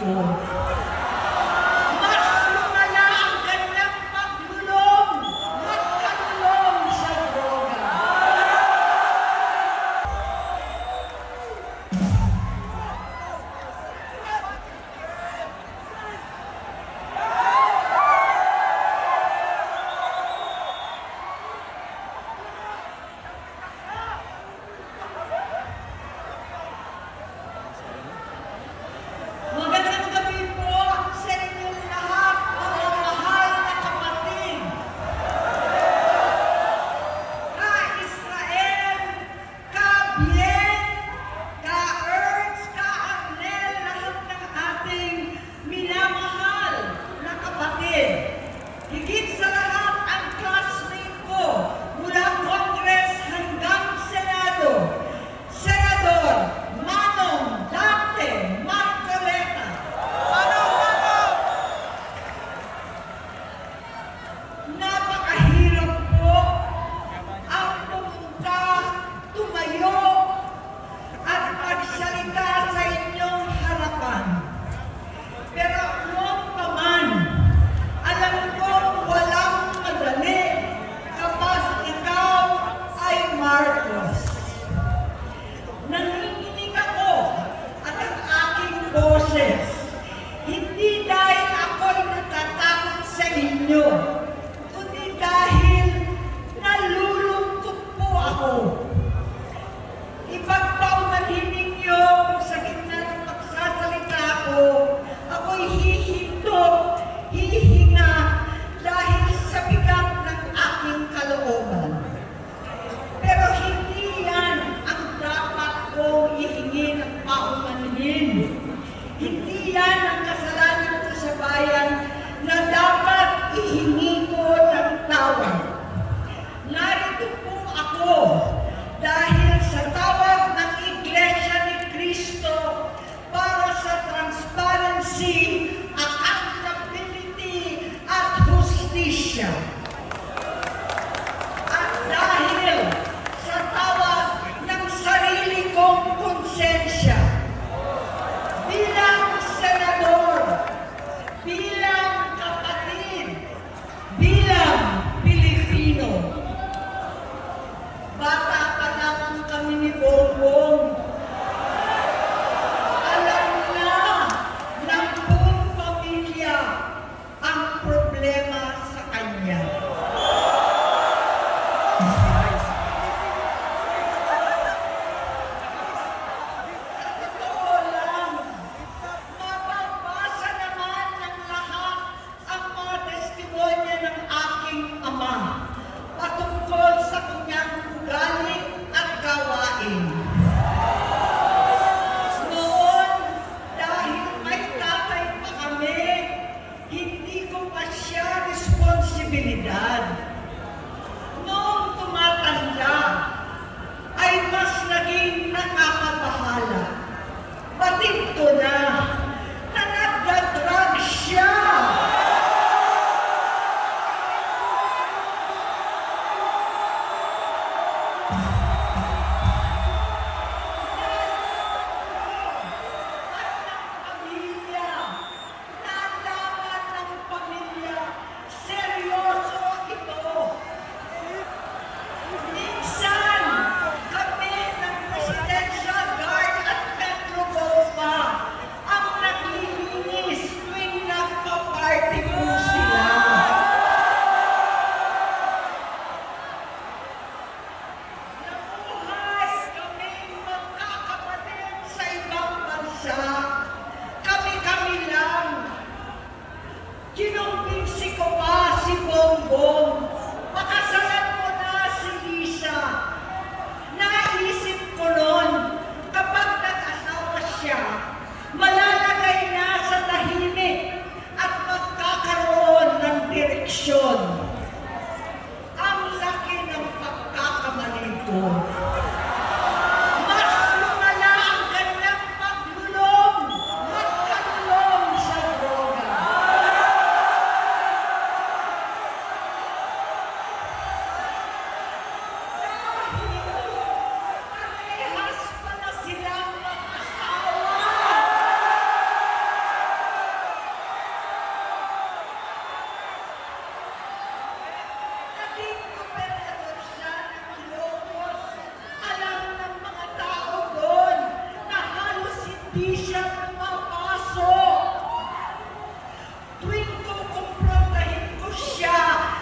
ko. Mas lumala ang kanyang paglulong at kanulong sa droga. Magandang gabi po sa inyong lahat, mga mahal na kapatid. Ka-Israel, ka-Bien, ka-Ernst, ka-Arnel, lahat ng ating minamahal na kapatid. Higit sa lahat ang classmate ko mula Congress hanggang Senado. Senador Manong Dante Marcoleta. Napakahirap po ang pumunta, tumayo, at magsalita sa inyong harapan. Pero noon pa man, alam ko walang madali kapag ikaw ay Marcos. Nanginginig ako at ang aking boses, hindi dahil ako'y natatakot sa inyo, kundi dahil nalulungkot po ako. Ipagpaumanhinig niyo kung sa gitna ng pagsasalita ko, ako'y hihinto, hihinga dahil sa bigat ng aking kalooban. Pero hindi yan ang dapat kong ihingi ng paumanhin. Hindi yan ang kasalanan ko sa bayan na dapat ihingi ko ng tawad. Narito po ako dahil sa tawag ng Iglesia ni Cristo para sa transparency, accountability, at hustisya. At dahil sa tawag ng sarili kong konsensya, bilang senador, bilang kapatid, bilang Pilipino. Bata pa lamang kami ni Bongbong. Alam na ng buong pamilya ang problema sa kanya. Totoo lang, mababasa naman ng lahat ang mga testimonya ng aking ama patungkol sa kanyang ugali at gawain. Noon, dahil may tatay pa kami, hindi ko pa siya responsibilidad. Noong tumatanda, ay mas naging nakakabahala. Batid ko na nagdadrag siya. Nalaman ng pamilya, seryoso ito. Minsan, kami ng Presidential Guard at Metro Golfa ang naglilinis tuwing nagpa-party po sila. Nabuhay kaming magkakapatid sa ibang bansa. Kami-kami lang. Kinumbinsi ko pa si Bongbong. Pakasalan mo na si Lisa. Naisip ko noon, kapag nag-asawa siya, malalagay na sa tahimik at magkakaroon ng direksyon. Ang laki ng pagkakamali ko. Mas lumala ang kanyang paglulong at kanulong sa droga. siyang pumapasok. Tuwing kukumprontahin ko siya,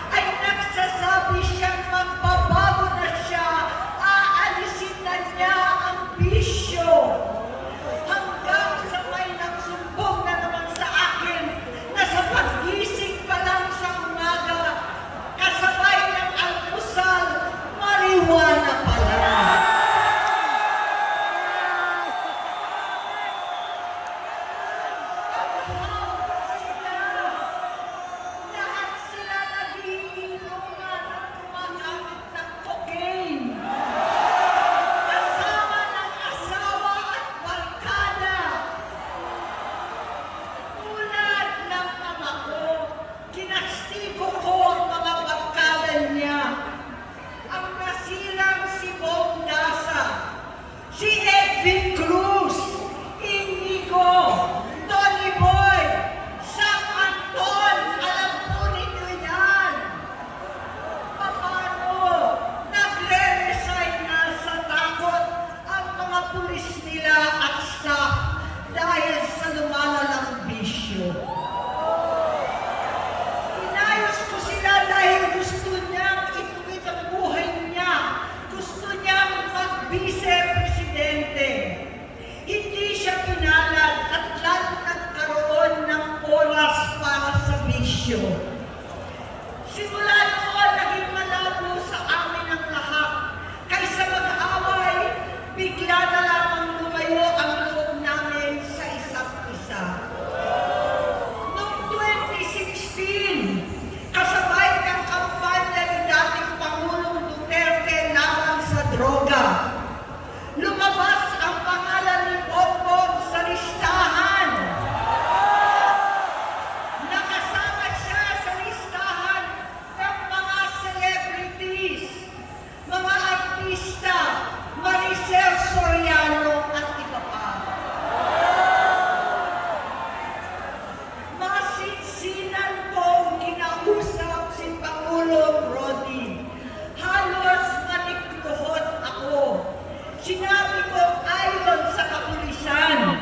ay nagsasabi siyang magbabago na siya, aalisin na niya ang bisyo. Hanggang sa may nagsumbong na naman sa akin na sa paggising pa lang sa umaga, kasabay ng almusal, marijuana pala. Lahat sila nagiinuman at gumagamit ng cocaine. Kasama ng asawa at barkada. Tulad ng ama ko, kinastigo ko ang mga barkada niya. Ang nasirang si Bong Dasa, si Edwin Cruz, Inigo, Tony Boy, Sam Anton, alam po ninyo yan. Paano nagre-resign na sa takot ang mga pulis nila at staff dahil sa lumalalang bisyo? Inayos ko sila dahil gusto niyang ituwid ang buhay niya. Gusto niyang mag-vice-presidente. Hindi siya pinalad at lalo nagkaroon ng oras para sa bisyo. Simula noon, naging malabo sa amin ang lahat. Kaysa mag-away, bigla na lamang lumayo ang loob namin sa isa't isa. Noong 2016, kasabay ng kampanya ni dating Pangulong Duterte laban sa droga, lumabas ang pangalan ni Bongbong sa listahan. Nakasama siya sa listahan ng mga celebrities, mga artista, Maricel Soriano at iba pa. Masinsinan kong kinausap si Pangulong Rodi. Halos manikluhod ako. Sinabi ko ayon sa kapulisan,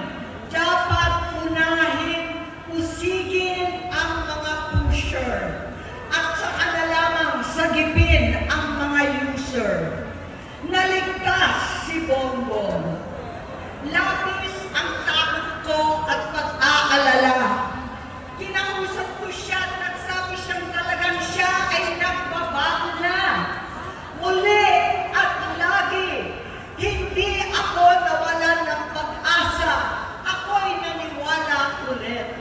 dapat unahin, usigin ang mga pusher at saka na lamang sagipin ang mga user. Naligtas si Bongbong. Labis ang takot ko at pag-aalala. Kinausap ko siya at nagsabi siyang talagang siya ay nagbabago na. Muli at lagi, hindi ako nawalan ng pag-asa. Ako'y naniwala ulit.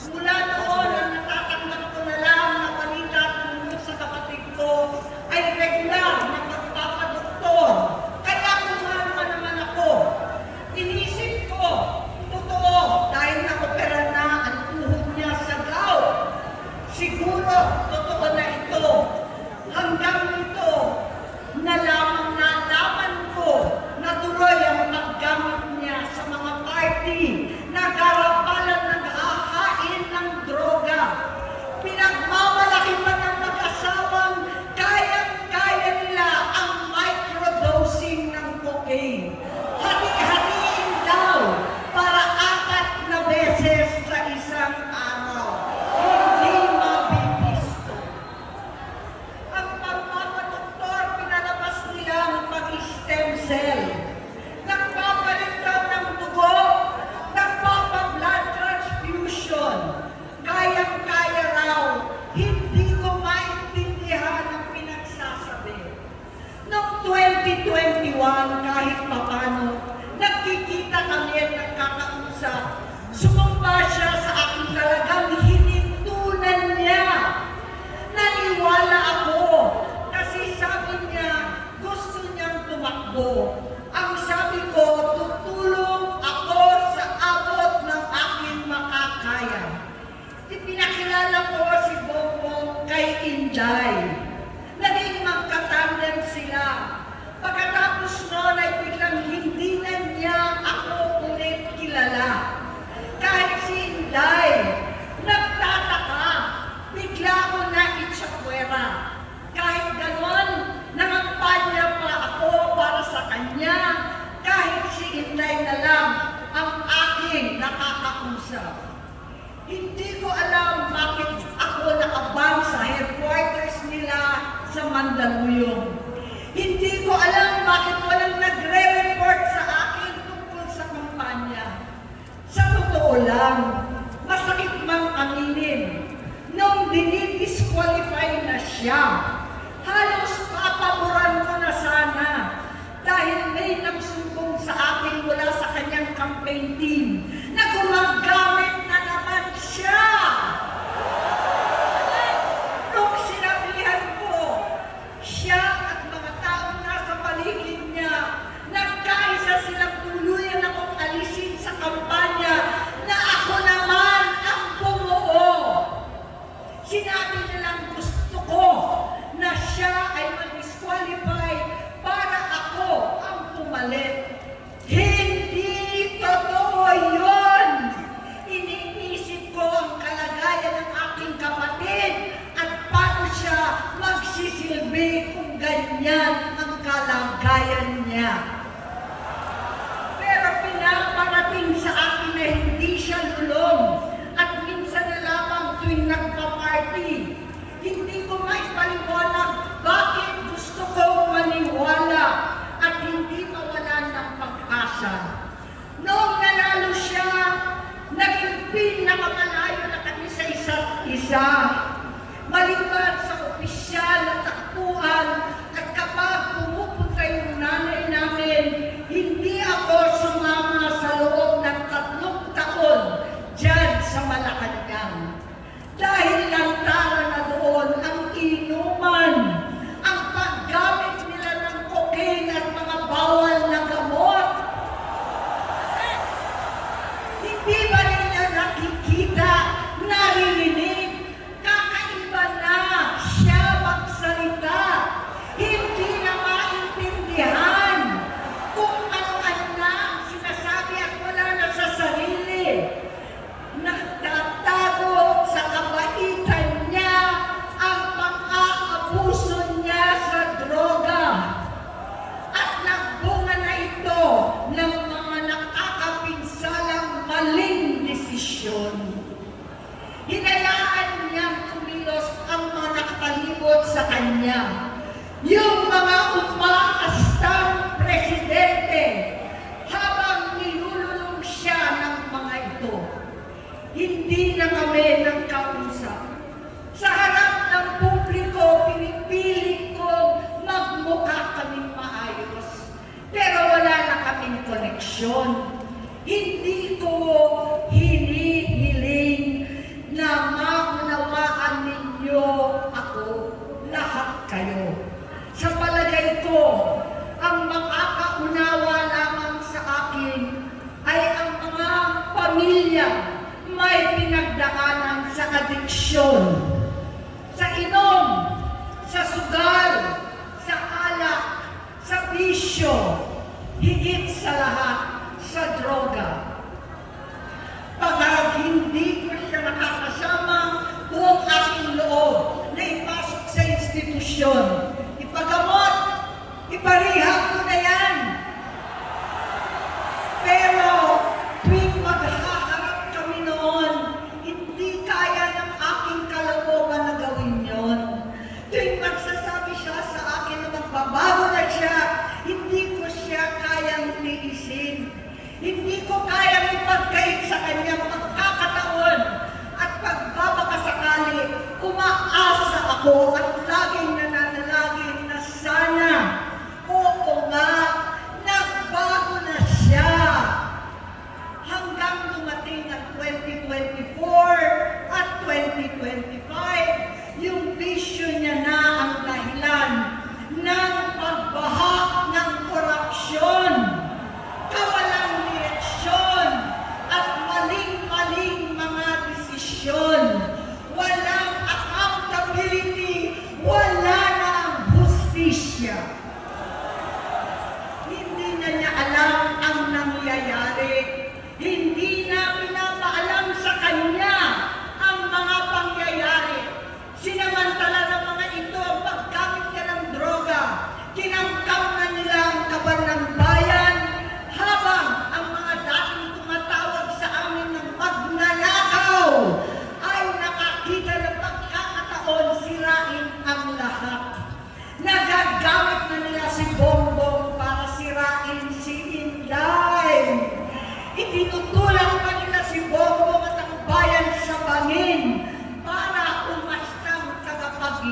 Mula noon, ang natatanggap ko na lang na balita tungkol sa kapatid ko ay regular na pagpapadoktor. Kaya kumalma naman ako. Inisip ko, totoo, dahil nakopera na ang tuhod niya sa gout. Siguro, totoo na ito. Hanggang nito, nalaman ko na tuloy ang paggamit niya sa mga party na garapalan naghahain ng droga. Pinagmamalaki pa ng mag-asawang kayang-kaya nila ang microdosing ng cocaine. Hati-hatiin daw para 4 na beses sa isang araw. Hindi mabibisto. Ang pagpapadoktor, pinalabas nila ang pag-stem cell. Nagpapalit daw ng dugo, nagpapa-blood transfusion. Kayang-kaya raw, hindi ko maintindihan ang pinagsasabi. Noong 2021, kahit papano, nagkikita kami at nagkakausap. Sumamba siya sa aking talagang hinintunan niya. Naniwala ako kasi sabi niya gusto niyang tumakbo. Ang sabi ko, tutulong ako sa abot ng aking makakaya. Ipinakilala ko si Bongbong kay Inday. Naging magkatandem sila. Pagkatapos noon ay biglang hindi na niya ako ulit kilala. Kahit si Inday, nagtataka, bigla ko na itsapwera. Kahit ganon, nangampanya pa ako para sa kanya. Kahit si Inday na lang ang aking aking nakakausap. Hindi ko alam bakit ako nakabang sa headquarters nila sa Mandaluyong. Hindi ko alam bakit walang nagre-report sa akin tungkol sa kampanya. Sa totoo lang, masakit mang aminin, nung dinidisqualify na siya, halos papaboran ko na sana dahil may nagsumbong sa akin mula sa kanyang campaign team na gumagamit na naman siya. Nung sinabihan ko, siya at mga taong nasa paligid niya, nagkaisa silang tuluyan akong alisin sa kampanya na ako naman ang bumuo. Sinabi nilang gusto ko na siya ay mag-disqualify para ako ang pumalit. Hindi totoo yun! Iniisip ko ang kalagayan ng aking kapatid at paano siya magsisilbi kung ganyan ang kalagayan niya. Pero pinaparating sa akin na hindi siya lulong at minsan na lamang tuwing nagpa-party. Hindi ko maipaliwanag bakit gusto ko maniwala at hindi mawalan ng pag-asa. Noong nanalo siya, naging pinakamalayo na kami sa isa't isa. Maliban sa opisyal na takbuhan at kapag pumupunta yung nanay namin, hindi ako sumama sa loob ng 3 taon dyan sa Malacanang. Dahil lantaran na doon ang inuman, ang paggamit nila ng cocaine at mga bawal na gamot. Hindi ba nila nakikita, naririnig, kakaiba na siya magsalita, hindi na maintindihan kung ano-ano na ang sinasabi at wala na sa sarili. Nagtatago sa kabaitan niya ang pang-aabuso niya sa droga. At nagbunga na ito ng mga nakakapinsalang maling desisyon. Hinayaan niyang kumilos ang mga nakatalibot sa kanya. Yung mga umaastang presidente habang nilululong siya ng mga ito. Hindi na kami nagkausap. Sa harap ng publiko, pinipilit ko magmukha kaming maayos. Pero wala na kaming koneksyon. Hindi ko hinihiling na maunawaan ninyo ako, lahat kayo. Sa palagay ko, ang makakaunawa lamang sa akin ay ang mga pamilya may pinagdaanan sa adiksyon, sa inom, sa sugal, sa alak, sa bisyo, higit sa lahat, sa droga. Pag hindi ko siya nakakasama, buong aking loob na ipasok sa institusyon, ipagamot, iparihab ko na yan. Pero tuwing maghaharap kami noon, hindi kaya ng aking kalooban na gawin yon. Tuwing magsasabi siya sa akin na magbabago na siya, hindi ko siya kayang tiisin. Hindi ko kayang ipagkait sa kanyang pagkakataon at pagbabakasakali, umaasa ako at laging nananalangin na sana, oo nga, nagbago na siya. Hanggang dumating ang 2024 at 2025, yung bisyo niya na ang dahilan ng pagbahak ng korupsyon, kawalang direksyon, at maling-maling mga desisyon. Walang accountability, wala na ang hustisya. Hindi na niya alam ang nangyayari. Hindi na pinapaalam sa kanya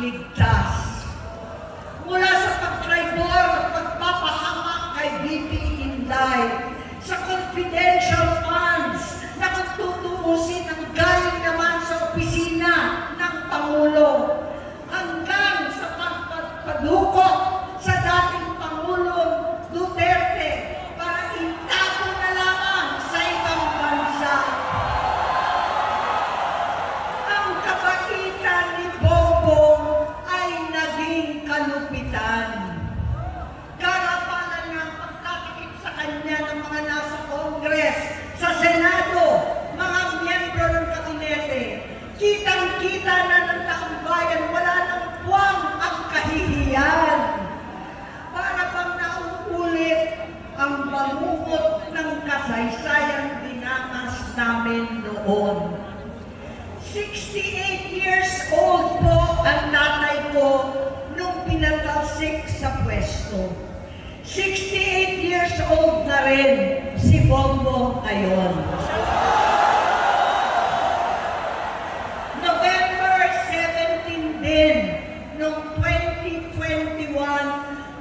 iligtas. Mula sa pagtraidor at pagpapahamak kay VP Inday, sa confidential funds na kung tutuusin ang galing naman sa opisina ng Pangulo, hanggang sa pagpadukot sa dating Pangulong Duterte para itago na lamang sa ibang bansa. Ang kabaitan ni Bongbong ay naging kalupitan. Karapalan nga ang pagtatakip sa kanya ng mga nasa Congress, sa Senado, mga miyembro ng kabinete. Kitang-kita na ng taong bayan, wala nang puwang ang kahihiyan. Para bang nauulit ang bangungot ng kasaysayang dinamas namin noon. 68 years old po ang tatay ko nung pinatalsik sa pwesto. 68 years old na rin si Bongbong ngayon. November 17 din, noong 2021,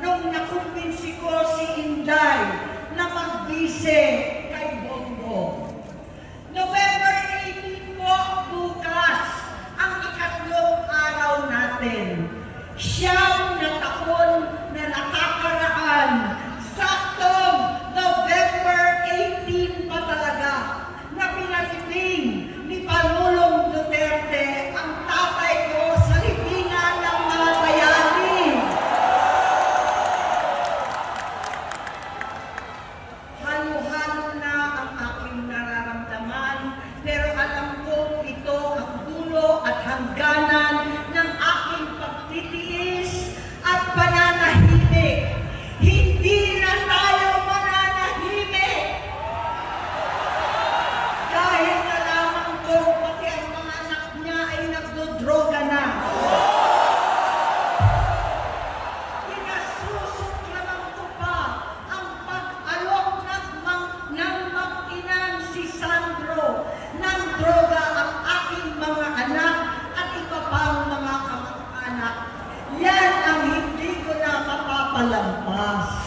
nung nakumbinsi ko si Inday na magbise kay Bongbong. November 18 po, bukas, ang ikatlong araw natin. Siyam na taon na nakakaraan, saktong November 18 pa talaga, na pinalibing ni Pangulong Duterte ang tatay ko sa libingan ng mga bayani. Halo-halo na ang aking nararamdaman, pero alam ko ito ang dulo at hangganan ng aking pagtitiis at pananahimik. Hindi na tayo mananahimik. Dahil nalaman ko pati ang mga anak niya ay nagdodroga na. Kinasusuklaman ko pa ang pag-alok ng mag-inang si Sandro ng droga ang aking mga anak at iba pang mga kamag-anak. Yan ang hindi ko na mapapalampas.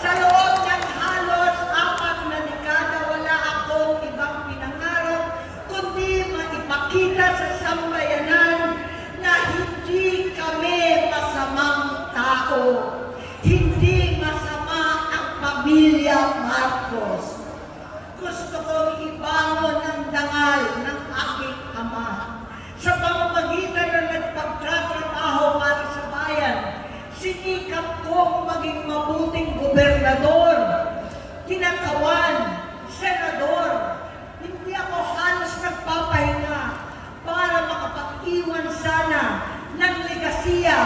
Sa loob ng halos 4 na dekada, wala akong ibang pinangarap kundi maipakita sa sambayanan na hindi kami masamang tao. Hindi masama ang pamilya Marcos. Gusto kong ibangon ang dangal ng aking ama. Sa pamamagitan ng nagpagtatrabaho para sa bayan, sinikap kong maging mabuting gobernador, kinakawan, senador. Hindi ako halos nagpapahinga para makapag-iwan sana ng legasiya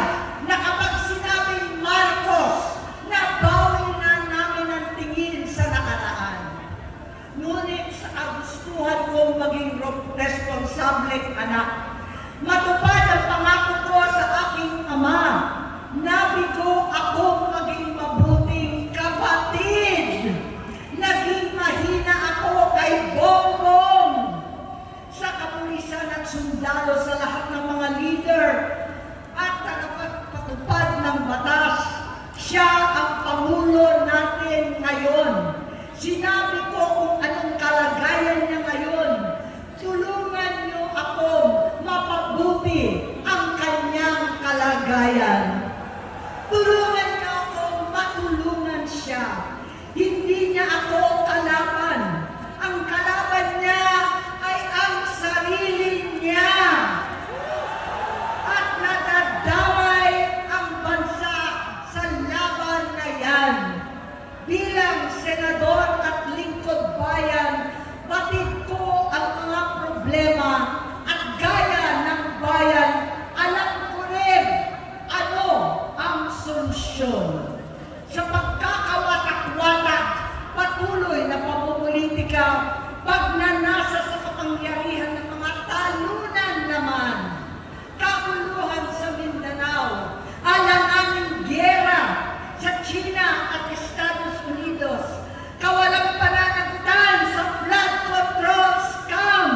na kapag sinabing Marcos, nabawi na namin ang tingin sa nakaraan. Ngunit sa kagustuhan kong maging responsableng anak, matupad ang pangako ko sa aking ama, nabigo akong maging mabuting kapatid. Naging mahina ako kay Bongbong. Sa kapulisan at sundalo, sa lahat ng mga leader at tagapagpatupad ng batas, siya ang Pangulo natin ngayon. Sinabi ko kung anong kalagayan niya ngayon. Tulungan niyo akong mapabuti ang kanyang kalagayan. Tulungan niyo akong matulungan siya. Hindi niya ako kalaban. Ang kalaban niya ay ang sarili niya. At nadadamay ang bansa sa laban na yan. Bilang senador at lingkod bayan, batid ko ang mga problema at gaya ng bayan, alam ko rin ano ang solusyon. Sa pagkakawatak-watak, patuloy na pamumulitika, pagnanasa sa kapangyarihan ng mga talunan naman, kaguluhan sa Mindanao, alanganing giyera sa China at Estados Unidos, kawalang pananagutan sa flood control scam,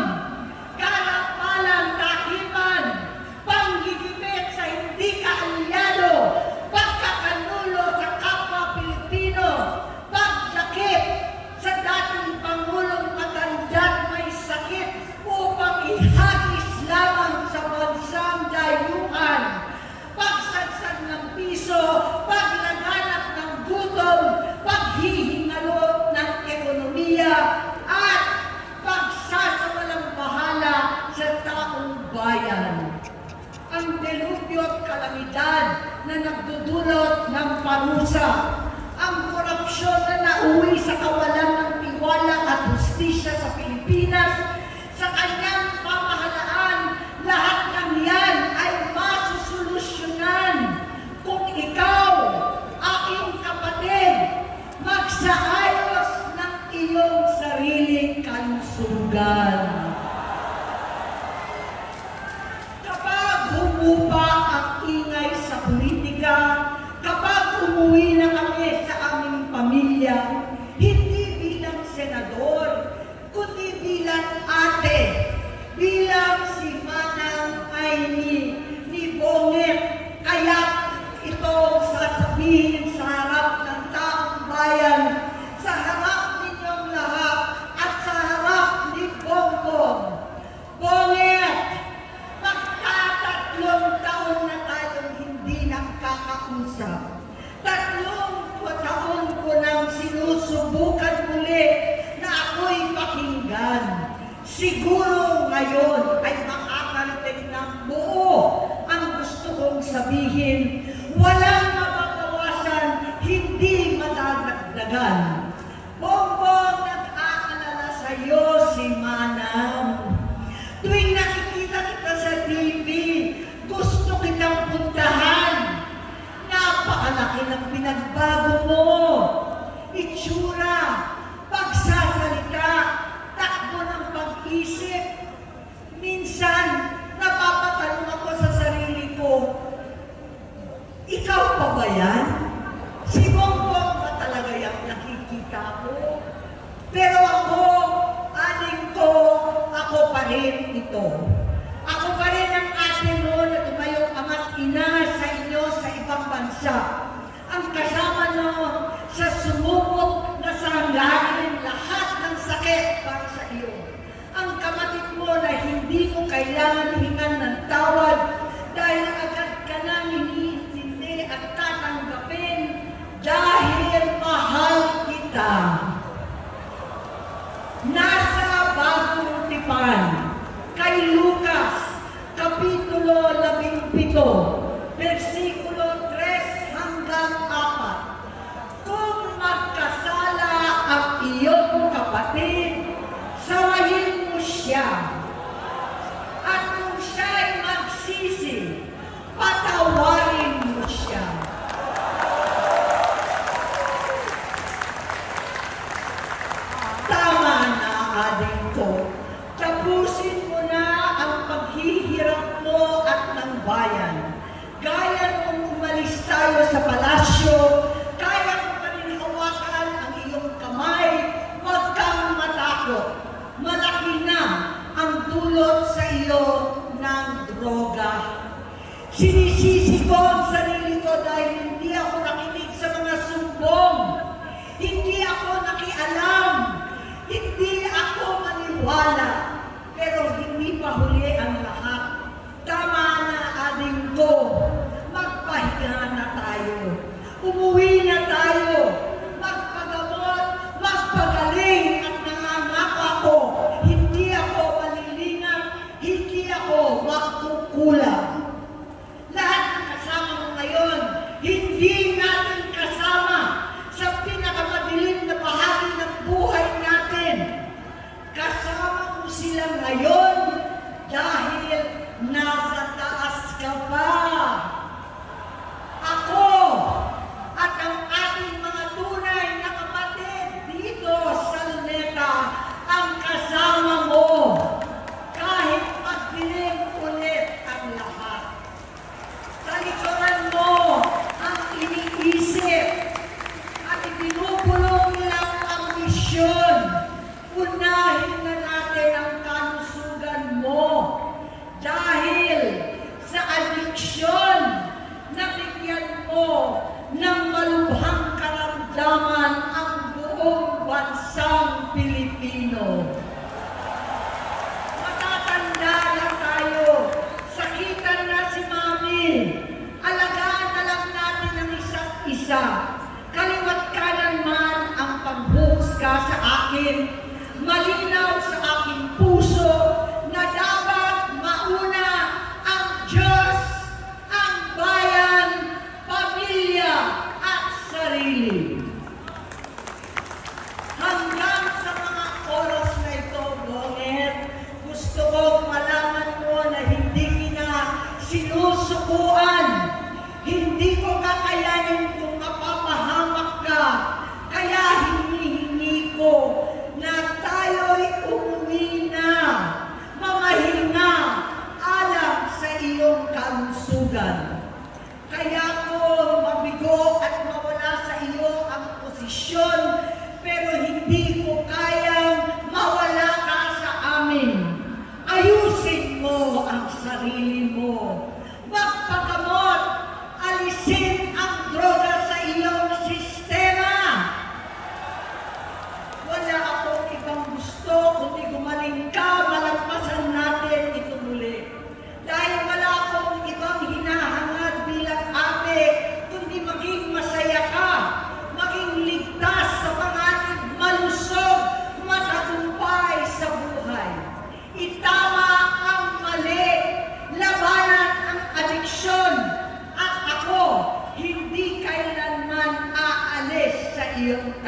delubyo at kalamidad na nagdudulot ng parusa. Ang korupsyon na nauwi sa kawalan ng tiwala at hustisya sa Pilipinas, sa kanyang pamahalaan, lahat ng yan ay masusolusyonan kung ikaw, aking kapatid, magsaayos ng iyong sariling kalusugan. Kapag humupa ang ingay sa politika, kapag umuwi na kami sa aming pamilya, hindi bilang senador, kundi bilang ate, bilang si Manang Aimee ni Bonget, kaya ito sasabihin sa harap ng taong bayan, sa harap ninyong lahat, at sa harap ni Bongbong. Bonget, magtatatlong taon na tayong hindi nakakausap. 3 taon ko nang sinusubukan muli na ako'y pakinggan. Siguro ngayon ay makakarating ng buo ang gusto kong sabihin. Walang mababawasan, hindi madadagdagan. Bongbong, nag-aalala sa iyo si Manang. Tuwing nakikita kita sa TV, gusto kitang puntahan. Napakalaki ng pinagbago mo. Itsura, pagsasalita, takbo ng pag-isip. Minsan, napapatanong ako sa sarili ko, ikaw pa ba yan? Si Bongbong ba talaga yung nakikita ko? Pero ako, aling ko, ako pa rin ito. Ako pa rin ang ate mo na tumayong ama't ina sa inyo sa ibang bansa. Ang kasama no sa sumubok na sanglain lahat ng sakit para sa iyo. Ang kapatid mo na hindi mo kailangan hingan ng tawad dahil agad ka nang iniintindi at tatanggapin dahil mahal kita. Nasa Bagong Tipan, kay Lucas, Kapitulo 17, versikulo 3 hanggang 4. Kung magkasala ang iyong kapatid, sawayin mo siya. At kung siya'y magsisi, patawarin mo siya. Tama na, aling ko. Tapusin mo na ang paghihirap mo at ng bayan. Gaya nung umalis tayo sa palasyo, kaya mo pa rin hawakan ang iyong kamay, huwag kang matakot. Malaki na ang dulot sa iyo ng droga. Sinisisi ko ang sarili ko dahil hindi ako nakinig sa mga sumbong. Hindi ako nakialam. Hindi ako maniwala. Pero hindi pa huli ang lahat. Tama na, aling ko. Magpahinga na tayo. Umuwi na tayo. Magpagamot, magpagaling at nangangako ako. Hindi ako malilinang, hindi ako magkukulang. Lahat ng kasama mo ngayon, hindi natin kasama sa pinakamadilim na bahagi ng buhay natin. Kasama mo sila ngayon dahil nasa taas ka pa. Ako at ang ating mga tunay na kapatid dito sa Luneta ang kasama mo kahit magdilim ulit ang lahat. Talikuran mo ang iniisip at ibinubulong lang ang misyon. Unahin na natin ang kalusugan mo dahil sa adiksyon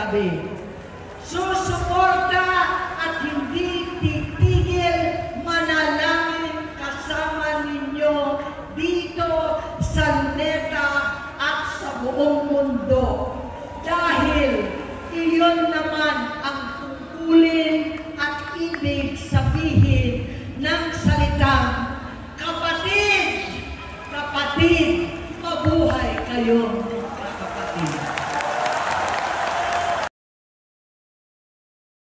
tabi. Susuporta at hindi titigil manalangin kasama ninyo dito sa NETA at sa buong mundo. Dahil iyon naman ang tungkulin at ibig sabihin ng salitang kapatid, kapatid, mabuhay kayo.